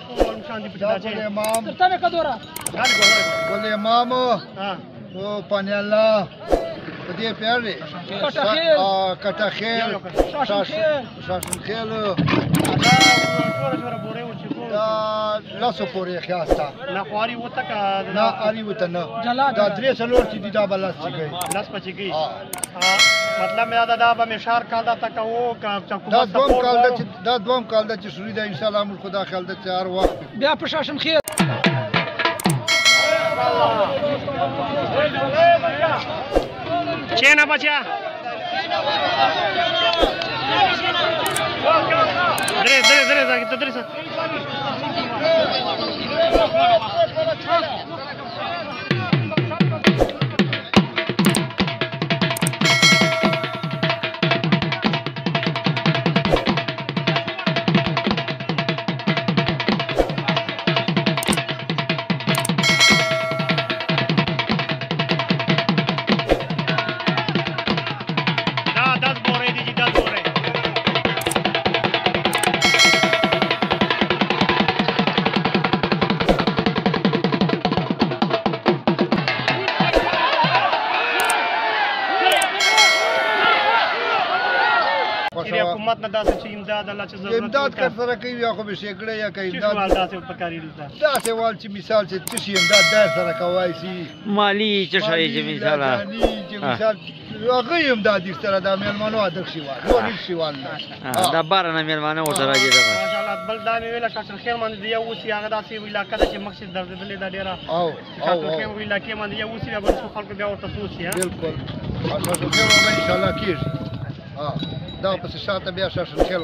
کوم شان دي پټا چې امام ترته مې کدورا ګل امام ها او پانی الله په دې پیارې کټه خیر شاشن خیر دا ټول جوړه بورې و چې دا لاسو پورې خیاستا نه خواري وته کا نه اری وته نه دا درې څلور چې دي دا بلاس چې گئی لاس پچې گئی مطلب مې دا به مشار کال دا تک وو کا دا دوم کال دا چې شروع ده ان شاء الله موږ خدا خیال ده چې هر وخت بیا په شاشن خیر چینا بچا درې حکومت نه داسې چې امداد الله چې ضرورت امداد کار سره کوي یا خو به شکړه یا کوي امداد داسې پکاري داسې وال چې مثال چې تشي امداد دای سره کوي سي مالی چې شای چې مثال هغه امداد سره د میلمنو ادب شي وال نو هیڅ شي وال دا بارنه میلمنو ورته راځي دا ماشاءالله بل دا ویل شاشن خیر باندې دی یو سی هغه داسې علاقې چې مقصد درځدلې دا ډیره او شاشن خیر علاقې باندې یو سی به خلک بیا ورته سوچي بالکل شاشن خیر ان شاء الله کیږي دا پس شاته بیا شاشن خیر